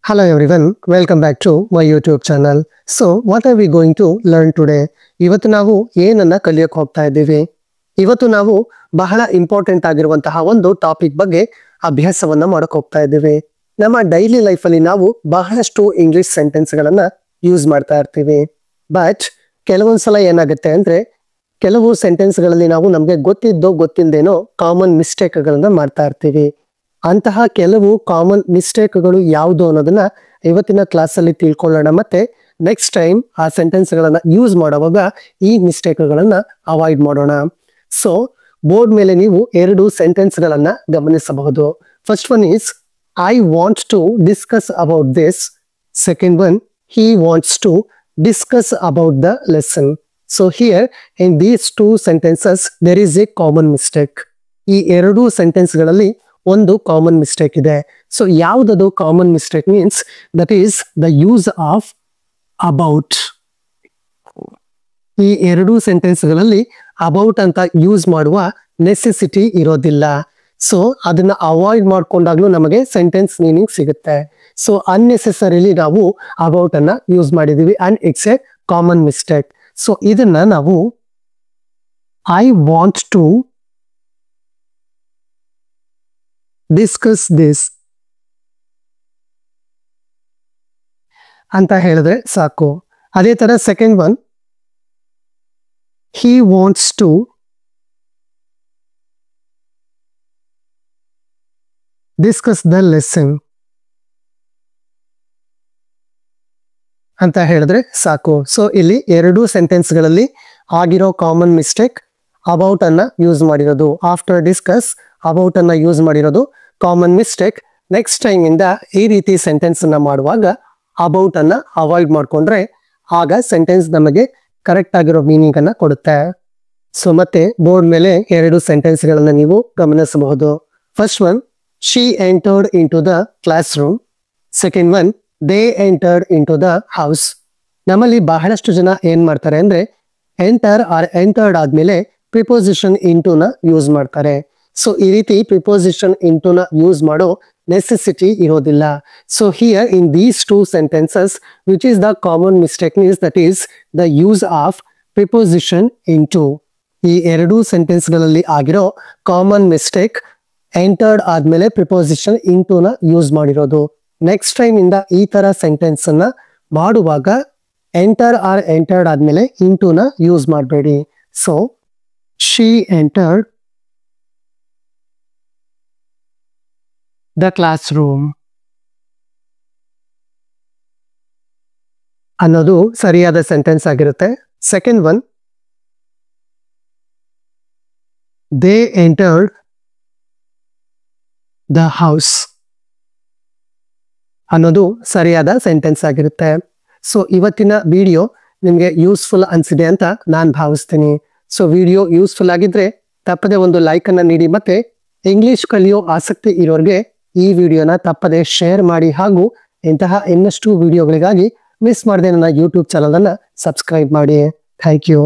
Hello everyone, welcome back to my YouTube channel. So what are we going to learn today? ಇವತ್ತು ನಾವು ಏನನ್ನ ಕಲಿಯಕ್ಕೆ ಹೋಗ್ತಾ ಇದ್ದೀವಿ? ಇವತ್ತು ನಾವು ಬಹಳ ಇಂಪಾರ್ಟೆಂಟ್ ಆಗಿರುವಂತಹ ಒಂದು ಟಾಪಿಕ್ ಬಗ್ಗೆ ಅಭ್ಯಾಸವನ್ನ ಮಾಡಕ್ ಹೋಗ್ತಾ ಇದ್ದೀವಿ. ನಮ್ಮ ಡೈಲಿ ಲೈಫ್ ಅಲ್ಲಿ ನಾವು ಬಹಳಷ್ಟು ಇಂಗ್ಲಿಷ್ ಸೆಂಟೆನ್ಸ್ ಗಳನ್ನ ಯೂಸ್ ಮಾಡ್ತಾ ಇರ್ತೀವಿ. ಬಟ್ ಕೆಲವೊಂದ್ಸಲ ಏನಾಗುತ್ತೆ ಅಂದ್ರೆ ಕೆಲವು ಸೆಂಟೆನ್ಸ್ ಗಳಲ್ಲಿ ನಾವು ನಮ್ಗೆ ಗೊತ್ತಿದ್ದೋ ಗೊತ್ತಿಲ್ಲದೇನೋ ಕಾಮನ್ ಮಿಸ್ಟೇಕ್ ಗಳನ್ನ ಮಾಡ್ತಾ ಇರ್ತೀವಿ. ಅಂತಹ ಕೆಲವು ಕಾಮನ್ ಮಿಸ್ಟೇಕ್ಗಳು ಯಾವುದು ಅನ್ನೋದನ್ನ ಇವತ್ತಿನ ಕ್ಲಾಸ್ ಅಲ್ಲಿ ತಿಳ್ಕೊಳ್ಳೋಣ. ಮತ್ತೆ ನೆಕ್ಸ್ಟ್ ಟೈಮ್ ಆ ಸೆಂಟೆನ್ಸ್ ಗಳನ್ನ ಯೂಸ್ ಮಾಡುವಾಗ ಈ ಮಿಸ್ಟೇಕ್ ಗಳನ್ನ ಅವಾಯ್ಡ್ ಮಾಡೋಣ. ಸೊ ಬೋರ್ಡ್ ಮೇಲೆ ನೀವು ಎರಡು ಸೆಂಟೆನ್ಸ್ ಗಳನ್ನ ಗಮನಿಸಬಹುದು. First one is I want to discuss about this. Second one he wants to discuss about the lesson. So here in these two sentences there is a common mistake. ಈ ಎರಡು sentence ಗಳಲ್ಲಿ ಒಂದು common mistake ಇದೆ. So ಯಾವುದದು common mistake means that is the use of about. ಈ ಎರಡು sentence ಗಳಲ್ಲಿ about ಅಂತ ಯೂಸ್ ಮಾಡುವ ನೆಸೆಸಿಟಿ ಇರೋದಿಲ್ಲ. ಸೊ ಅದನ್ನ ಅವಾಯ್ಡ್ ಮಾಡ್ಕೊಂಡಾಗ್ಲೂ ನಮಗೆ ಸೆಂಟೆನ್ಸ್ ಮೀನಿಂಗ್ ಸಿಗುತ್ತೆ. ಸೊ ಅನ್ನೆಸೆಸರಿಲಿ ನಾವು ಅಬೌಟ್ ಅನ್ನ ಯೂಸ್ ಮಾಡಿದೀವಿ and it's a common mistake. So ಇದನ್ನ ನಾವು I want to discuss this ಅಂತ ಹೇಳಿದ್ರೆ ಸಾಕು. ಅದೇ ತರ second one he wants to discuss the lesson ಅಂತ ಹೇಳಿದ್ರೆ ಸಾಕು. ಸೊ ಇಲ್ಲಿ ಎರಡು ಸೆಂಟೆನ್ಸ್ ಗಳಲ್ಲಿ ಆಗಿರೋ ಕಾಮನ್ ಮಿಸ್ಟೇಕ್ ಅಬೌಟ್ ಅನ್ನ ಯೂಸ್ ಮಾಡಿರೋದು. ಆಫ್ಟರ್ ಡಿಸ್ಕಸ್ ಅಬೌಟ್ ಅನ್ನ ಯೂಸ್ ಮಾಡಿರೋದು ಕಾಮನ್ ಮಿಸ್ಟೇಕ್. ನೆಕ್ಸ್ಟ್ ಟೈಮ್ ಇಂದ ಈ ರೀತಿ ಸೆಂಟೆನ್ಸ್ ಅನ್ನ ಮಾಡುವಾಗ ಅಬೌಟ್ ಅನ್ನ ಅವಾಯ್ಡ್ ಮಾಡ್ಕೊಂಡ್ರೆ ಆಗ ಸೆಂಟೆನ್ಸ್ ನಮಗೆ ಕರೆಕ್ಟ್ ಆಗಿರೋ ಮೀನಿಂಗ್ ಅನ್ನ ಕೊಡುತ್ತೆ. ಸೊ ಮತ್ತೆ ಬೋರ್ಡ್ ಮೇಲೆ ಎರಡು ಸೆಂಟೆನ್ಸ್ ಗಳನ್ನ ನೀವು ಗಮನಿಸಬಹುದು. First one she entered into the classroom. Second one they entered into the house. ನಮ್ಮಲ್ಲಿ ಬಹಳಷ್ಟು ಜನ ಏನ್ ಮಾಡ್ತಾರೆ ಅಂದ್ರೆ ಎಂಟರ್ ಆರ್ ಎಂಟರ್ಡ್ ಆದ್ಮೇಲೆ ಪ್ರಿಪೋಸಿಷನ್ ಇಂಟು ನ ಯೂಸ್ ಮಾಡ್ತಾರೆ. ಸೊ ಈ ರೀತಿ ಪ್ರಿಪೋಸಿಷನ್ ಇಂಟು ನ ಯೂಸ್ ಮಾಡೋ ನೆಸೆಸಿಟಿ ಇರೋದಿಲ್ಲ. So here in these two sentences which is the common mistake means that is the use of preposition into. ಈ ಎರಡೂ ಸೆಂಟೆನ್ಸ್ ಗಳಲ್ಲಿ ಆಗಿರೋ ಕಾಮನ್ ಮಿಸ್ಟೇಕ್ ಎಂಟರ್ಡ್ ಆದ್ಮೇಲೆ ಪ್ರಿಪೋಸಿಷನ್ ಇಂಟು ನ ಯೂಸ್ ಮಾಡಿರೋದು. ನೆಕ್ಸ್ಟ್ ಟೈಮ್ ಇಂದ ಈ ತರ ಸೆಂಟೆನ್ಸ್ ಅನ್ನ ಮಾಡುವಾಗ ಎಂಟರ್ ಆರ್ ಎಂಟರ್ಡ್ ಆದ್ಮೇಲೆ ಇಂಟು ನ ಯೂಸ್ ಮಾಡಬೇಡಿ. So she entered the classroom ಅನ್ನೋದು ಸರಿಯಾದ ಸೆಂಟೆನ್ಸ್ ಆಗಿರುತ್ತೆ. Second one they entered the house ಅನ್ನೋದು ಸರಿಯಾದ ಸೆಂಟೆನ್ಸ್ ಆಗಿರುತ್ತೆ. ಸೊ ಇವತ್ತಿನ ವಿಡಿಯೋ ನಿಮ್ಗೆ ಯೂಸ್ಫುಲ್ ಅನ್ಸಿದೆ ಅಂತ ನಾನು ಭಾವಿಸ್ತೀನಿ. ಸೊ ವಿಡಿಯೋ ಯೂಸ್ಫುಲ್ ಆಗಿದ್ರೆ ತಪ್ಪದೆ ಒಂದು ಲೈಕ್ ಅನ್ನ ನೀಡಿ. ಮತ್ತೆ ಇಂಗ್ಲಿಷ್ ಕಲಿಯೋ ಆಸಕ್ತಿ ಇರೋರಿಗೆ ಈ ವಿಡಿಯೋನ ತಪ್ಪದೆ ಶೇರ್ ಮಾಡಿ. ಹಾಗೂ ಇಂತಹ ಇನ್ನಷ್ಟು ವಿಡಿಯೋಗಳಿಗಾಗಿ ಮಿಸ್ ಮಾಡದೆ ನನ್ನ ಯೂಟ್ಯೂಬ್ ಚಾನಲ್ ಅನ್ನ ಸಬ್ಸ್ಕ್ರೈಬ್ ಮಾಡಿ. Thank you.